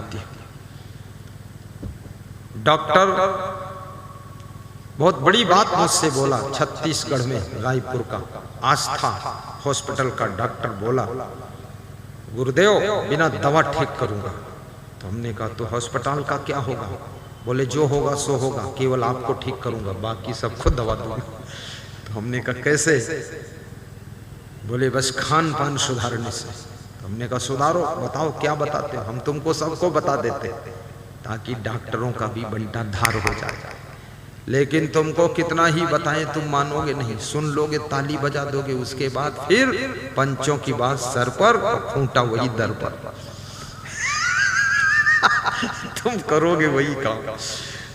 देती हूँ। डॉक्टर बहुत बड़ी बात मुझसे बोला, छत्तीसगढ़ में रायपुर का आस्था हॉस्पिटल का डॉक्टर बोला, गुरुदेव बिना दवा ठीक करूंगा। तो हमने कहा तो हॉस्पिटल का क्या होगा? बोले जो होगा सो होगा, केवल आपको ठीक करूंगा, बाकी सबको दवा दूंगा। तो हमने कहा कैसे? बोले बस खान पान सुधारने से। तो हमने कहा सुधारो, बताओ क्या बताते हो? हम तुमको सबको बता देते ताकि डॉक्टरों का भी बंटा धार हो जाए, लेकिन तुमको कितना ही बताएं तुम मानोगे नहीं, सुन लोगे, ताली बजा दोगे, उसके बाद फिर पंचों की बात सर पर और खूंटा वही दर पर। तुम करोगे वही काम।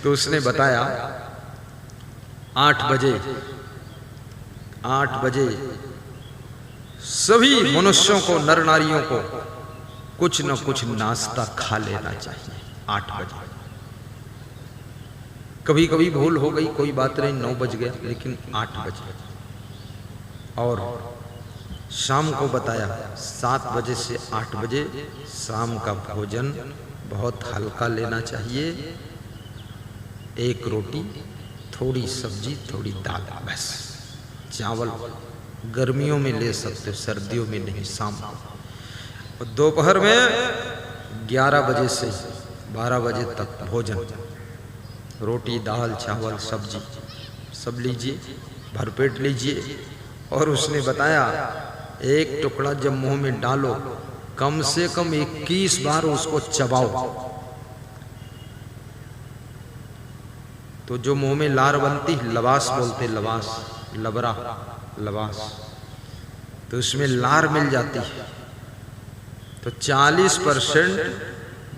तो उसने बताया 8 बजे सभी मनुष्यों को, नर नारियों को कुछ न कुछ नाश्ता खा लेना चाहिए 8 बजे। कभी कभी भूल हो गई, कोई बात नहीं, 9 बज गया, लेकिन 8 बजे। और शाम को बताया 7 बजे से 8 बजे शाम का भोजन बहुत हल्का लेना चाहिए, 1 रोटी, थोड़ी सब्जी, थोड़ी दाल, बस। चावल गर्मियों में ले सकते हो, सर्दियों में नहीं, शाम को। और दोपहर में 11 बजे से 12 बजे तक भोजन, रोटी, दाल, चावल, सब्जी सब लीजिए, भरपेट लीजिए। और उसने बताया 1 टुकड़ा जब मुंह में डालो कम से कम 21 बार उसको चबाओ। तो जो मुंह में लार बनती, लबास बोलते, लबास, लबरा, लबास, तो उसमें लार मिल जाती है। तो 40%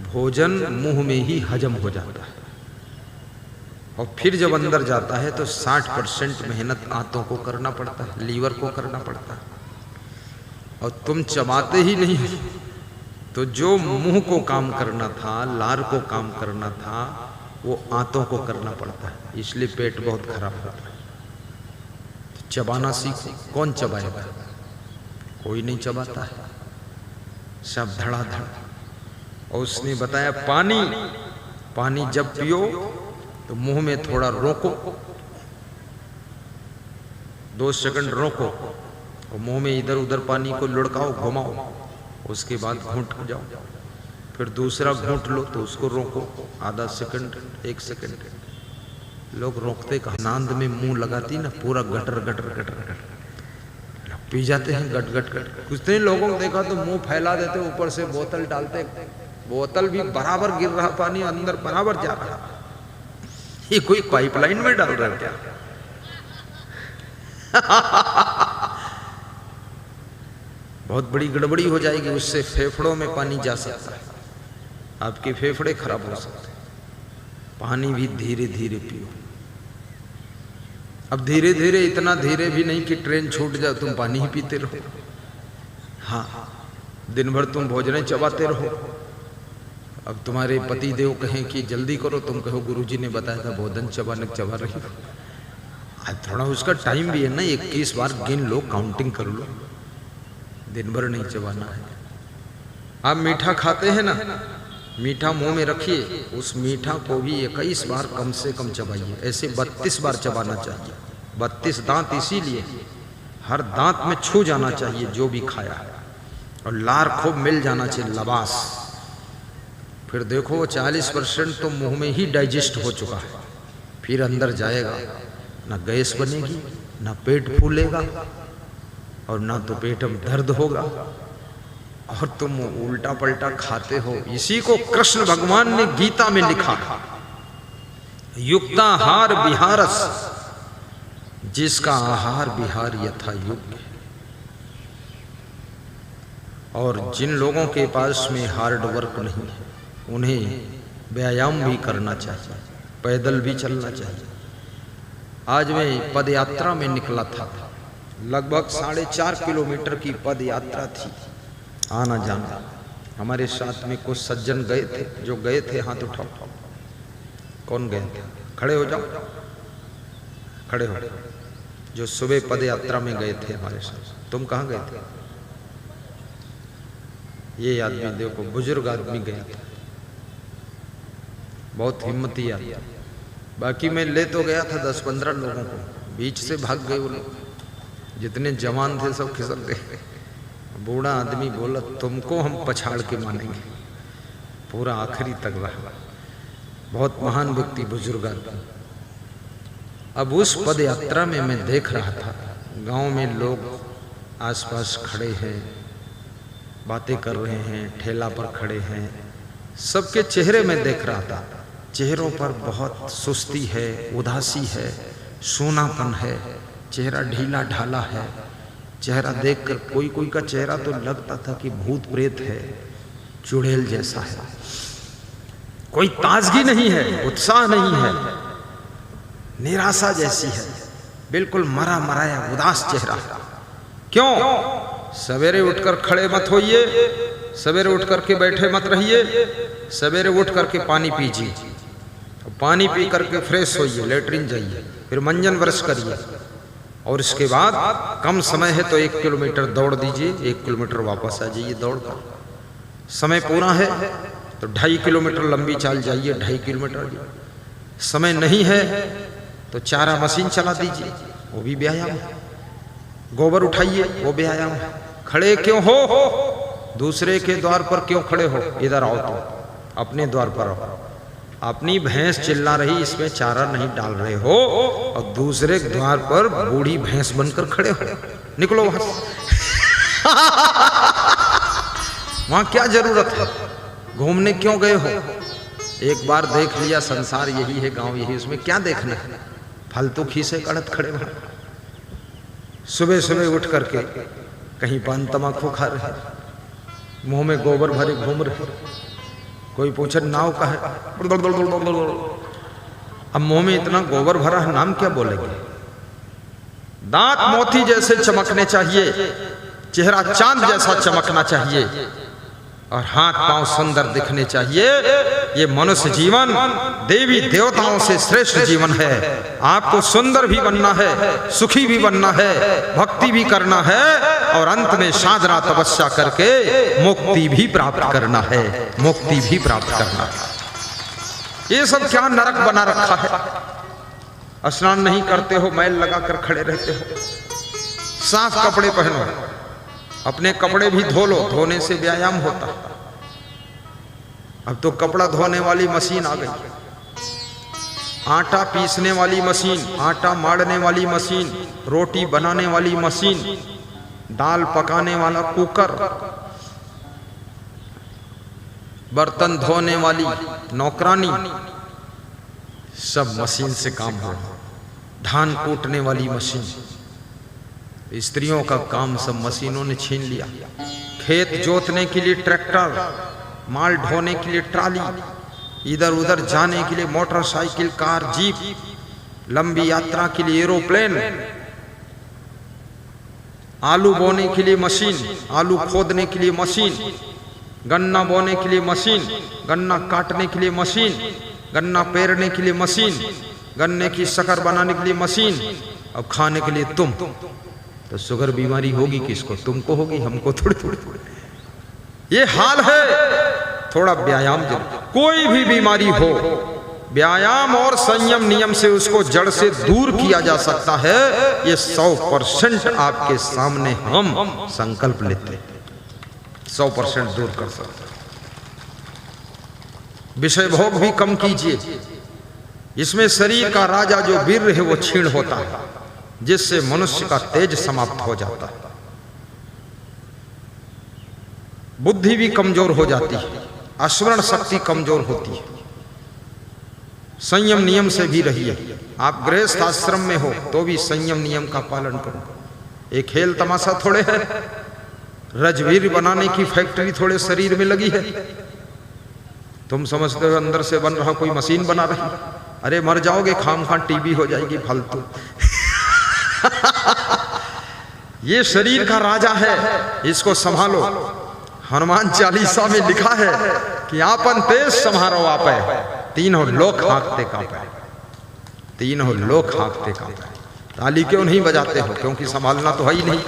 भोजन मुंह में ही हजम हो जाता है। और फिर जब अंदर जाता है तो 60% मेहनत आंतों को करना पड़ता है, लीवर को करना पड़ता है। और तुम चबाते ही नहीं, तो जो मुंह को काम करना था, लार को काम करना था, वो आंतों को करना पड़ता है, इसलिए पेट बहुत खराब होता है। तो चबाना सीखो। कौन चबाएगा? कोई नहीं चबाता है, सब धड़ाधड़। और उसने बताया पानी जब पियो तो मुंह में थोड़ा रोको, 2 सेकंड रोको, और मुंह में इधर उधर पानी को लुढ़काओ, घुमाओ, उसके बाद घूंट जाओ, फिर दूसरा घूंट लो तो उसको रोको, आधा सेकंड, 1 सेकंड। लोग रोकते कहा, नांद में मुंह लगाती ना, पूरा gutter gutter gutter gutter P जाते हैं, गट गट गट। कुछ नहीं, लोगों को देखा तो मुंह फैला देते, ऊपर से बोतल डालते, बोतल भी बराबर गिर रहा, पानी अंदर बराबर जा रहा। ये कोई पाइपलाइन में डाल रहा है क्या? बहुत बड़ी गड़बड़ी हो जाएगी, उससे फेफड़ों में पानी जा सकता है, आपके फेफड़े खराब हो सकते हैं। पानी भी धीरे धीरे पियो। अब धीरे धीरे, इतना धीरे भी नहीं कि ट्रेन छूट जाए, तुम पानी ही पीते रहो। हाँ, दिन भर तुम भोजन चबाते रहो। अब तुम्हारे पति देव कहें कि जल्दी करो, तुम कहो गुरुजी ने बताया था भोजन चबा रही हो। आज थोड़ा उसका टाइम भी है ना, 21 बार गिन लो, काउंटिंग कर लो, दिन भर नहीं चबाना है। आप मीठा खाते हैं ना, मीठा मुंह में रखिए, उस मीठा को भी 21 बार कम से कम चबाइए। ऐसे 32 बार चबाना चाहिए। 32 दांत इसीलिए, हर दांत में छू जाना चाहिए जो भी खाया है, और लार खूब मिल जाना चाहिए, लबास। फिर देखो 40% तो मुंह में ही डाइजेस्ट हो चुका है, फिर अंदर जाएगा, ना गैस बनेगी, ना पेट फूलेगा, और ना तो पेट में दर्द होगा, और तुम उल्टा पलटा खाते हो। इसी को कृष्ण भगवान ने गीता में लिखा, युक्ताहार विहारस, जिसका आहार विहार यथा युक्त। और जिन लोगों के पास में हार्ड वर्क नहीं है, उन्हें व्यायाम भी करना चाहिए, पैदल भी चलना चाहिए। आज मैं पद यात्रा में निकला था, लगभग 4.5 किलोमीटर की पद यात्रा थी, आना जाना। हमारे साथ में कुछ सज्जन गए थे, जो गए थे हाथ उठाओ। कौन गए थे? खड़े हो जाओ, खड़े हो। जो सुबह पद यात्रा में गए थे हमारे साथ। तुम कहाँ गए थे? ये आदमी देखो, बुजुर्ग आदमी गया था। बहुत हिम्मती आदमी। बाकी मैं ले तो गया था 10-15 लोगों को, बीच से भाग गए वो लोग, जितने जवान थे सब खिसक गए। बूढ़ा आदमी बोला तुमको हम पछाड़ के मानेंगे, पूरा आखिरी तक रहा। बहुत महान व्यक्ति, बुजुर्ग आदमी। अब उस पद यात्रा में मैं देख रहा था, गांव में लोग आसपास खड़े हैं, बातें कर रहे हैं, ठेला पर खड़े हैं, सबके चेहरे में देख रहा था, चेहरों पर बहुत सुस्ती है, उदासी है, सूनापन है, चेहरा ढीला ढाला है। चेहरा देखकर कोई कोई का चेहरा तो लगता था कि भूत प्रेत है, चुड़ैल जैसा है, कोई ताजगी नहीं है, उत्साह नहीं है, निराशा जैसी है, बिल्कुल मरा मराया उदास चेहरा। क्यों? सवेरे उठकर खड़े मत होइए, सवेरे उठ करके बैठे मत रहिए, सवेरे उठ करके पानी पीजिए, पानी पी करके फ्रेश होइए, लेटरिन जाइए, फिर मंजन ब्रश करिए, और इसके बाद कम समय है तो 1 किलोमीटर दौड़ दीजिए, 1 किलोमीटर वापस आ जाइए दौड़ कर। समय पूरा है तो 2.5 किलोमीटर लंबी चाल जाइए, 2.5 किलोमीटर। समय नहीं है तो चारा मशीन चला दीजिए, वो भी व्यायाम है। गोबर उठाइए, वो व्यायाम है। खड़े क्यों हो? दूसरे के द्वार पर क्यों खड़े हो? इधर आओ, तुम अपने द्वार पर आओ। अपनी भैंस चिल्ला रही, इसमें चारा नहीं डाल रहे हो, और दूसरे द्वार पर बूढ़ी भैंस बनकर खड़े हो। निकलो वहां से। वहां क्या जरूरत है? घूमने क्यों गए हो? एक बार देख लिया, संसार यही है, गांव यही, उसमें क्या देखना है? फालतू खीसे कड़त खड़े वहां। सुबह सुबह उठ करके कहीं पान तमाकू खा रहे, मुंह में गोबर भरे घूम रहे। कोई पूछे नाव का है, अब मुंह में इतना गोबर भरा है, नाम क्या बोलेंगे? दांत मोती जैसे चमकने चाहिए, चेहरा चांद जैसा चमकना चाहिए, और हाथ पांव सुंदर दिखने चाहिए। ये मनुष्य जीवन देवी देवताओं से श्रेष्ठ जीवन है। आपको सुंदर भी बनना है, सुखी भी बनना है, भक्ति भी करना है, और अंत में साधना तपस्या करके मुक्ति भी प्राप्त करना है, मुक्ति भी प्राप्त करना है। ये सब क्या नरक बना रखा है? स्नान नहीं करते हो, मैल लगाकर खड़े रहते हो। साफ कपड़े पहनो, अपने कपड़े भी धो लो, धोने से व्यायाम होता है। अब तो कपड़ा धोने वाली मशीन आ गई, आटा पीसने वाली मशीन, आटा मारने वाली मशीन, रोटी बनाने वाली मशीन, दाल पकाने वाला कुकर, बर्तन धोने वाली नौकरानी, सब मशीन से काम हो रहा। धान कूटने वाली मशीन, स्त्रियों का काम सब मशीनों ने छीन लिया। खेत जोतने के लिए ट्रैक्टर, माल ढोने के लिए ट्राली, इधर उधर जाने के लिए मोटरसाइकिल, कार, जीप, लंबी यात्रा के लिए एरोप्लेन, आलू बोने के लिए मशीन, आलू खोदने के लिए मशीन, गन्ना बोने के लिए मशीन, गन्ना काटने के लिए मशीन, गन्ना पेरने के लिए मशीन, गन्ने की शक्कर बनाने के लिए मशीन, अब खाने के लिए तुम। तो शुगर बीमारी होगी किसको? तुमको होगी, हमको थोड़ी। ये हाल है। थोड़ा व्यायाम जरूर। कोई भी बीमारी हो, व्यायाम और संयम नियम से उसको जड़ से दूर किया जा सकता है। ये 100% आपके सामने हम संकल्प लेते हैं, 100% दूर कर सकते हैं। विषय भोग भी कम कीजिए। इसमें शरीर का राजा जो वीर है वो क्षीण होता है, जिससे मनुष्य का तेज समाप्त हो जाता है। बुद्धि भी कमजोर हो जाती है, स्मरण शक्ति कमजोर होती है। संयम नियम से भी रहिए। आप गृहस्थ आश्रम में हो तो भी संयम नियम का पालन करो। एक खेल तमाशा थोड़े है, रजवीर बनाने की फैक्ट्री थोड़े शरीर में लगी है। तुम समझते हो अंदर से बन रहा कोई मशीन बना रही। अरे मर जाओगे, खाम खां टीबी हो जाएगी फालतू। ये शरीर का राजा है, इसको संभालो। हनुमान चालीसा में लिखा है कि आपन तेज संहारो आपे, तीनों लोक हाँकते कांपे, तीनों लोक हाँकते कांपे। ताली क्यों नहीं बजाते हो? क्योंकि संभालना तो है ही नहीं।